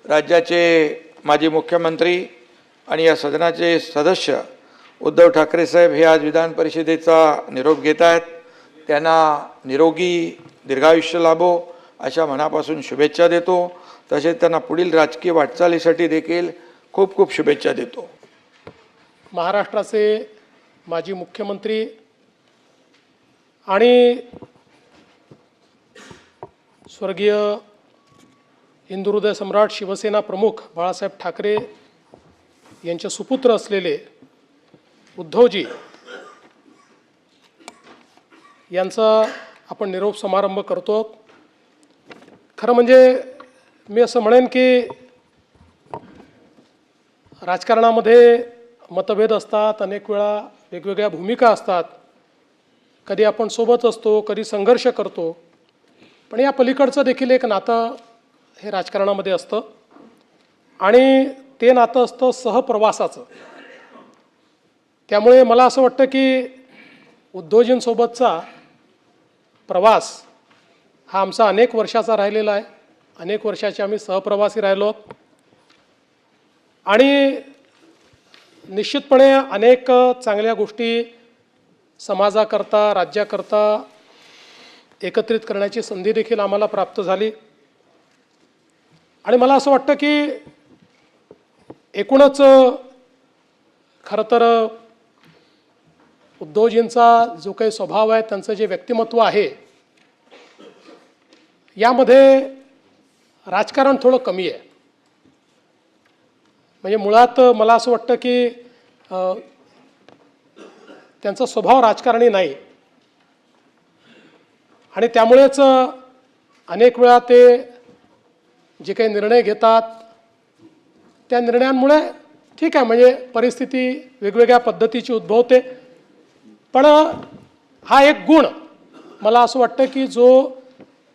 राज्याचे माजी मुख्यमंत्री आणि या सदनाचे सदस्य उद्धव ठाकरे साहेब हे आज विधान परिषदेचा निरोप घेत आहेत। त्यांना निरोगी दीर्घायुष्य लाभो अशा मनापासून शुभेच्छा देतो। तसेच त्यांना पुढील राजकीय वाटचालीसाठी देखील खूप खूप शुभेच्छा देतो। महाराष्ट्राचे माजी मुख्यमंत्री आणि स्वर्गीय हिंदू हृदय सम्राट शिवसेना प्रमुख बाळासाहेब ठाकरे यांचे सुपुत्र असलेले उद्धवजी यांचा आपण निरोप समारंभ करतो। खरं म्हणजे मी असं म्हणेन की राजकारणामध्ये मतभेद असतात, अनेक वेळा वेगवेगळ्या भूमिका असतात, कधी आपण सोबत असतो, कधी संघर्ष करतो, पण या पलीकडचं देखील एक नातं हे राजकारणामध्ये असतं आणि ते नातं असतं सहप्रवासाचं। त्यामुळे मला असं वाटतं की उद्धवजींसोबतचा प्रवास हा आमचा अनेक वर्षाचा राहिलेला आहे। अनेक वर्षाचे आम्ही सहप्रवासी राहिलो आणि निश्चितपणे अनेक चांगल्या गोष्टी समाजाकरता राज्याकरता एकत्रित करण्याची संधी देखील आम्हाला प्राप्त झाली। आणि मला असं वाटतं की एकूणच खरं तर उद्धवजींचा जो काही स्वभाव आहे, त्यांचं जे व्यक्तिमत्व आहे, यामध्ये राजकारण थोडं कमी आहे। म्हणजे मुळात मला असं वाटतं की त्यांचा स्वभाव राजकारणी नाही आणि त्यामुळेच अनेक वेळा ते जे काही निर्णय घेतात त्या निर्णयांमुळे ठीक आहे, म्हणजे परिस्थिती वेगवेगळ्या पद्धतीची उद्भवते, पण हा एक गुण मला असं वाटतं की जो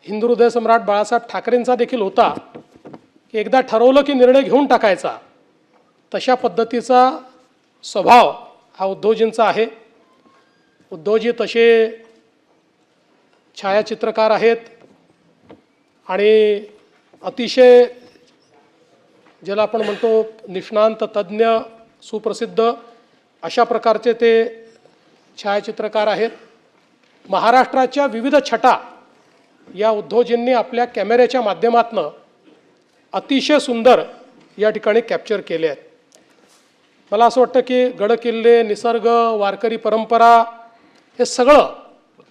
हिंदू हृदय सम्राट बाळासाहेब ठाकरेंचा देखील होता की एकदा ठरवलं की निर्णय घेऊन टाकायचा, तशा पद्धतीचा स्वभाव हा उद्धवजींचा आहे। उद्धवजी तसे छायाचित्रकार आहेत आणि अतिशय ज्याला आपण म्हणतो निष्णांत तज्ज्ञ सुप्रसिद्ध अशा प्रकारचे ते छायाचित्रकार आहेत। महाराष्ट्राच्या विविध छटा या उद्धवजींनी आपल्या कॅमेऱ्याच्या माध्यमातून अतिशय सुंदर या ठिकाणी कॅप्चर केले आहेत। मला असं वाटतं की गडकिल्ले, निसर्ग, वारकरी परंपरा हे सगळं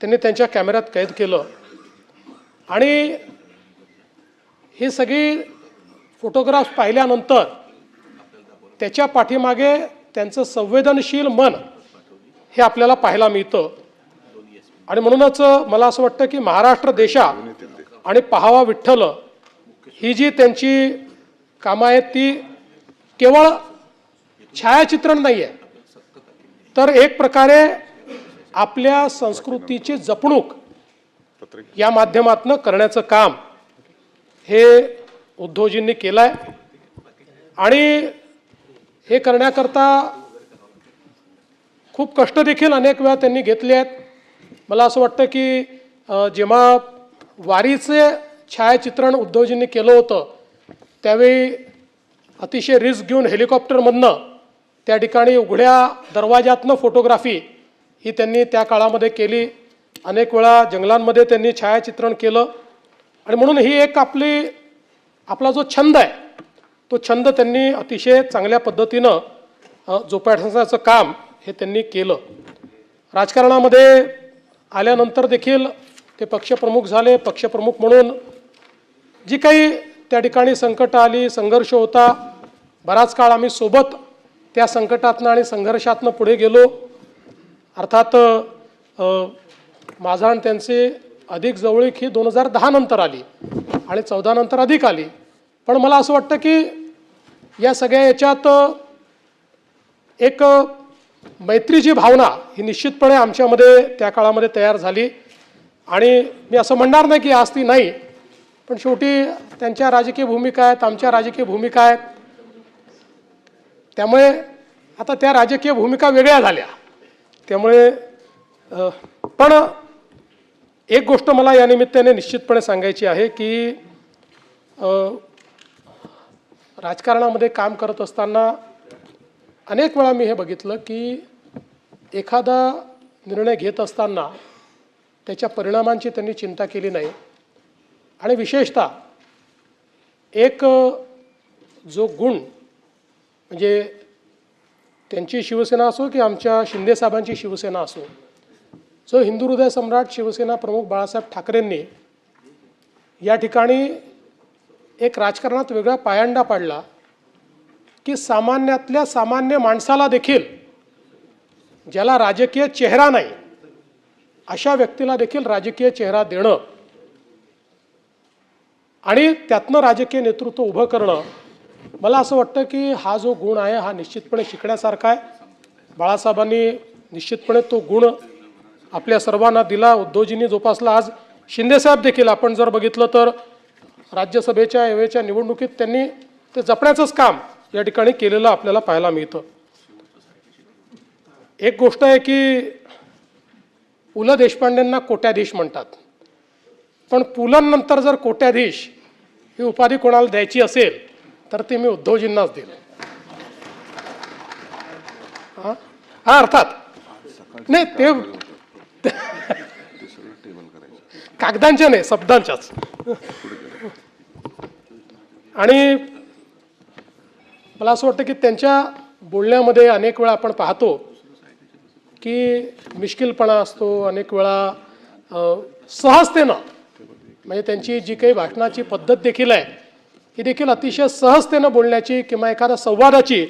त्यांनी त्यांच्या कॅमेऱ्यात कैद केलं आणि ही सगळी फोटोग्राफ्स पाहिल्यानंतर त्याच्या पाठीमागे त्यांचं संवेदनशील मन हे आपल्याला पाहायला मिळतं। आणि म्हणूनच मला असं वाटतं की महाराष्ट्र देशा आणि पाहावा विठ्ठल ही जी त्यांची कामं आहेत ती केवळ छायाचित्रण नाही आहे, तर एक प्रकारे आपल्या संस्कृतीची जपणूक या माध्यमातून करण्याचं काम हे उद्धवजींनी केलं आहे। आणि हे करण्याकरता खूप कष्ट देखील अनेक वेळा त्यांनी घेतले आहेत। मला असं वाटतं की जेव्हा वारीचे छायाचित्रण उद्धवजींनी केलं होतं त्यावेळी अतिशय रिस्क घेऊन हेलिकॉप्टरमधनं त्या ठिकाणी उघड्या दरवाजातनं फोटोग्राफी ही त्यांनी त्या काळामध्ये केली। अनेक वेळा जंगलांमध्ये त्यांनी छायाचित्रण केलं आणि म्हणून ही एक आपला जो छंद आहे तो छंद त्यांनी अतिशय चांगल्या पद्धतीनं जोपासण्याचं काम हे त्यांनी केलं। राजकारणामध्ये आल्यानंतर देखील ते पक्षप्रमुख झाले। पक्षप्रमुख म्हणून जी काही त्या ठिकाणी संकट आली, संघर्ष होता, बराच काळ आम्ही सोबत त्या संकटातनं आणि संघर्षातनं पुढे गेलो। अर्थात माझा आणि त्यांचे अधिक जवळीक ही 2010 नंतर आली आणि 14 नंतर अधिक आली, पण मला असं वाटतं की या सगळ्या याच्यात एक मैत्रीची भावना ही निश्चितपणे आमच्यामध्ये त्या काळामध्ये तयार झाली। आणि मी असं म्हणणार नाही की आज ती नाही, पण शेवटी त्यांच्या राजकीय भूमिका आहेत, आमच्या राजकीय भूमिका आहेत, त्यामुळे आता त्या राजकीय भूमिका वेगळ्या झाल्या। त्यामुळे पण एक गोष्ट मला या निमित्ताने निश्चितपणे सांगायची आहे की राजकारणामध्ये काम करत असताना अनेक वेळा मी हे बघितलं की एखादा निर्णय घेत असताना त्याच्या परिणामांची त्यांनी चिंता केली नाही आणि विशेषतः एक जो गुण म्हणजे त्यांची शिवसेना असो की आमच्या शिंदेसाहेबांची शिवसेना असो, जो हिंदू हृदय सम्राट शिवसेना प्रमुख बाळासाहेब ठाकरेंनी या ठिकाणी एक राजकारणात वेगळा पायंडा पाडला की सामान्यातल्या सामान्य माणसाला देखील, ज्याला राजकीय चेहरा नाही अशा व्यक्तीला देखील राजकीय चेहरा देणं आणि त्यातनं राजकीय नेतृत्व उभं करणं, मला असं वाटतं की हा जो गुण आहे हा निश्चितपणे शिकण्यासारखा आहे. बाळासाहेबांनी निश्चितपणे तो गुण आपल्या सर्वांना दिला, उद्धवजींनी जोपासला. आज शिंदेसाहेब देखील आपण जर बघितलं तर राज्यसभेच्या यावेळच्या निवडणुकीत त्यांनी ते जपण्याचंच काम या ठिकाणी केलेलं आपल्याला पाहायला मिळतं. एक गोष्ट आहे की पु ल देशपांडेंना कोट्याधीश म्हणतात, पण पुलंनंतर जर कोट्याधीश ही उपाधी कोणाला द्यायची असेल तर ते मी उद्धवजींनाच देईल. हा अर्थात नाही, ते कागदांच्या नाही, शब्दांच्याच. आणि मला असं वाटतं की त्यांच्या बोलण्यामध्ये अनेक वेळा आपण पाहतो की मिश्किलपणा असतो, अनेक वेळा सहजतेनं, म्हणजे त्यांची जी काही भाषणाची पद्धत देखील आहे ही देखील अतिशय सहजतेनं बोलण्याची किंवा एखाद्या संवादाची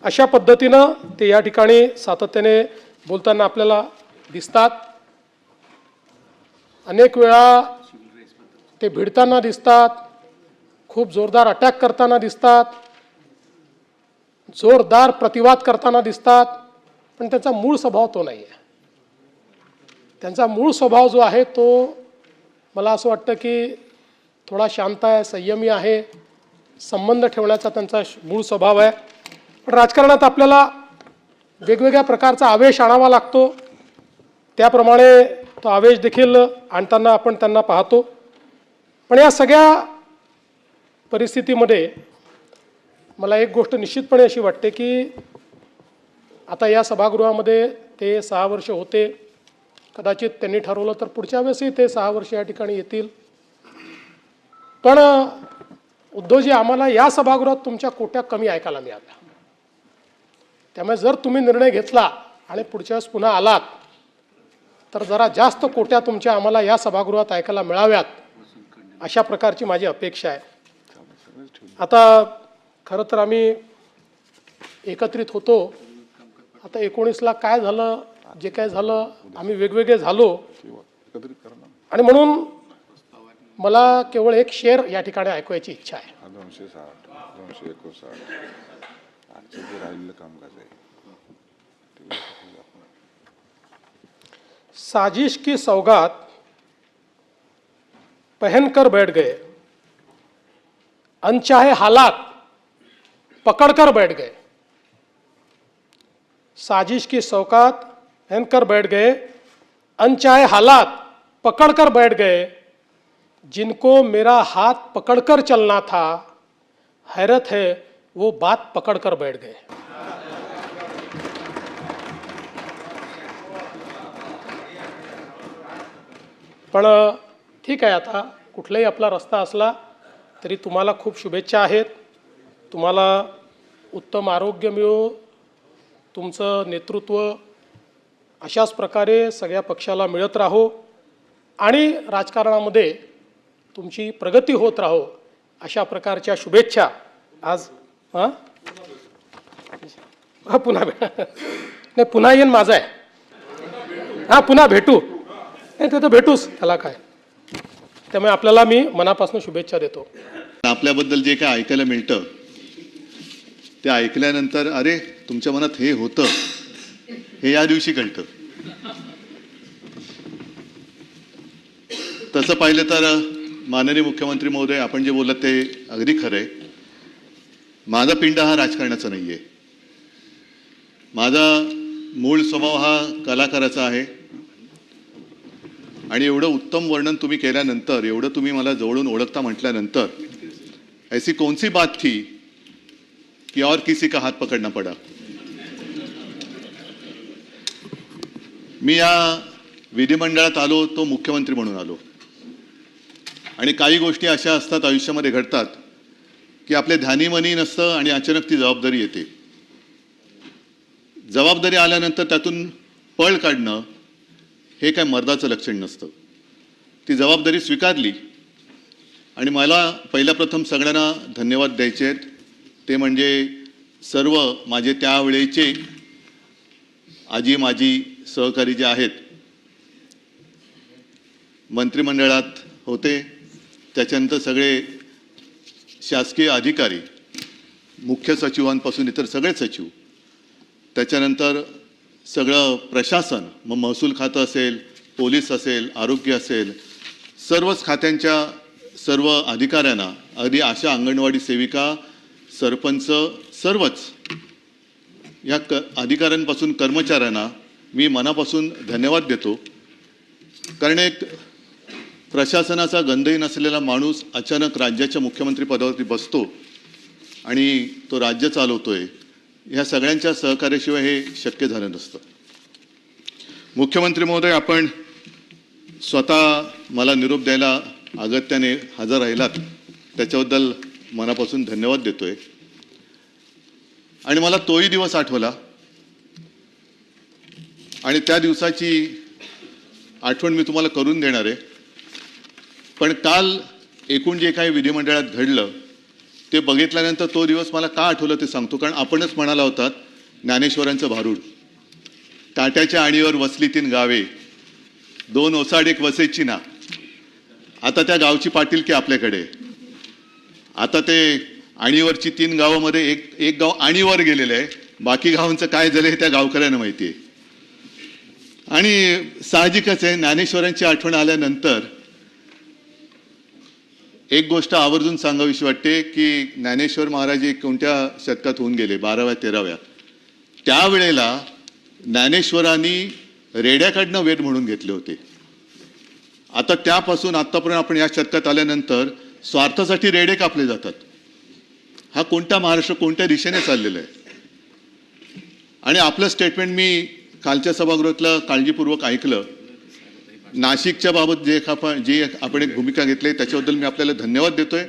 अशा पद्धतीनं ते या ठिकाणी सातत्याने बोलताना आपल्याला दिसतात. अनेक वेळा ते भिडताना दिसतात, खूप जोरदार अटॅक करताना दिसतात, जोरदार प्रतिवाद करताना दिसतात, पण त्याचा मूळ स्वभाव तो नाही आहे. त्यांचा मूळ स्वभाव जो आहे तो मला असं वाटतं की थोडा शांत आहे, संयमी आहे, संबंध ठेवण्याचा त्यांचा मूळ स्वभाव आहे. पण राजकारणात आपल्याला वेगवेगळ्या प्रकारचा आवेश आणावा लागतो, त्याप्रमाणे तो आवेश देखील आणताना आपण त्यांना पाहतो. पण या सगळ्या परिस्थितीमध्ये मला एक गोष्ट निश्चितपणे अशी वाटते की आता या सभागृहामध्ये ते 6 वर्ष होते, कदाचित त्यांनी ठरवलं तर पुढच्या वेळेसही ते 6 वर्ष या ठिकाणी येतील. पण उद्धवजी, आम्हाला या सभागृहात तुमच्या कोट्या कमी ऐकायला मिळाल्या, त्यामुळे जर तुम्ही निर्णय घेतला आणि पुढच्या वेळेस पुन्हा आलात तर जरा जास्त कोट्या तुमच्या आम्हाला या सभागृहात ऐकायला मिळाव्यात, अशा प्रकारची माझी अपेक्षा आहे. आता खरं तर आम्ही एकत्रित होतो, आता 19ला काय झालं, जे काय झालं, आम्ही वेगवेगळे झालो आणि म्हणून मला केवळ एक शेर या ठिकाणी ऐकवायची इच्छा आहे. 260, 259 जे राहिलेलं कामकाज आहे. साजिश की सौगात पहनकर बैठ गए, अनचाहे हालात पकड़कर बैठ गए. साजिश की सौगात पहनकर बैठ गए, अनचाहे हालात पकड़कर बैठ गए. जिनको मेरा हाथ पकड़कर चलना था, हैरत है वो बात पकड़कर बैठ गए. पण ठीक आहे, आता कुठलाही आपला रस्ता असला तरी तुम्हाला खूप शुभेच्छा आहेत. तुम्हाला उत्तम आरोग्य मिळो, तुमचं नेतृत्व अशाच प्रकारे सगळ्या पक्षाला मिळत राहो आणि राजकारणामध्ये तुमची प्रगती होत राहो, अशा प्रकारच्या शुभेच्छा आज पुन्हा नाही, पुन्हा येईन माझा आहे, पुन्हा भेटू, नाही ते तर भेटूच, त्याला काय. त्यामुळे आपल्याला मी मनापासून शुभेच्छा देतो. आपल्याबद्दल जे काय ऐकायला मिळतं ते ऐकल्यानंतर अरे तुमच्या मनात हे होतं हे या दिवशी कळतं. तसं पाहिलं तर माननीय मुख्यमंत्री महोदय, आपण जे बोलत ते अगदी खरं आहे. माझा पिंड हा राजकारणाचा नाही आहे. माझा मूळ स्वभाव हा कलाकाराचा आहे आणि एवढं उत्तम वर्णन तुम्ही केल्यानंतर, एवढं तुम्ही मला जवळून ओळखता म्हटल्यानंतर ऐसी कौन सी बात थी कि और किसी का हाथ पकड़ना पड़ा. मी या विधिमंडळात आलो तो मुख्यमंत्री म्हणून आलो आणि काही गोष्टी अशा असतात आयुष्यामध्ये घडतात की आपले ध्यानीमनी नसतं आणि अचानक ती जबाबदारी येते. जबाबदारी आल्यानंतर त्यातून पळ काढणं हे काय मर्दाचं लक्षण नसतं. ती जबाबदारी स्वीकारली आणि मला पहिल्या प्रथम सगळ्यांना धन्यवाद द्यायचे आहेत. ते म्हणजे सर्व माझे त्यावेळेचे आजी माजी सहकारी जे आहेत, मंत्रिमंडळात होते, त्याच्यानंतर सगळे शासकीय अधिकारी, मुख्य सचिवांपासून इतर सगळे सचिव, त्याच्यानंतर सगळं प्रशासन, मग महसूल खातं असेल, पोलीस असेल, आरोग्य असेल, सर्वच खात्यांच्या सर्व अधिकाऱ्यांना, अगदी आशा, अंगणवाडी सेविका, सरपंच, सर्वच या अधिकाऱ्यांपासून कर्मचाऱ्यांना मी मनापासून धन्यवाद देतो. कारण एक प्रशासनाचा गंधही नसलेला माणूस अचानक राज्याच्या मुख्यमंत्री पदावरती बसतो आणि तो राज्य चालवतोय, ह्या सगळ्यांच्या सहकार्याशिवाय हे शक्य झालं नसतं. मुख्यमंत्री महोदय, आपण स्वतः मला निरोप द्यायला अगत्याने हजर राहिलात, त्याच्याबद्दल मनापासून धन्यवाद देतोय. आणि मला तोही दिवस आठवला आणि त्या दिवसाची आठवण मी तुम्हाला करून देणार आहे. पण काल एकूण जे काही विधिमंडळात घडलं ते बघितल्यानंतर तो दिवस मला का आठवलं ते सांगतो. कारण आपणच म्हणाला होतात ज्ञानेश्वरांचं भारूड, काट्याच्या आणीवर वसली 3 गावे, 2 ओसाड 1 वसेची ना. आता त्या गावची पाटीलकी आपल्याकडे. आता ते आणीवरची 3 गावामध्ये एक गाव आणीवर गेलेलं आहे, बाकी गावांचं काय झालं हे त्या गावकऱ्यांना माहिती आहे. आणि साहजिकच आहे, ज्ञानेश्वरांची आठवण आल्यानंतर एक गोष्ट आवर्जून सांगावीशी वाटते की ज्ञानेश्वर महाराज हे कोणत्या शतकात होऊन गेले, 12व्या 13व्या. त्यावेळेला ज्ञानेश्वरांनी रेड्याकडनं वेद म्हणून घेतले होते. आता त्यापासून आतापर्यंत आपण या शतकात आल्यानंतर स्वार्थासाठी रेडे कापले जातात. हा कोणता महाराष्ट्र कोणत्या दिशेने चाललेला आहे. आणि आपलं स्टेटमेंट मी कालच्या सभागृहातलं काळजीपूर्वक ऐकलं. नाशिकच्या बाबत जे आपण एक भूमिका घेतली त्याच्याबद्दल मी आपल्याला धन्यवाद देतोय.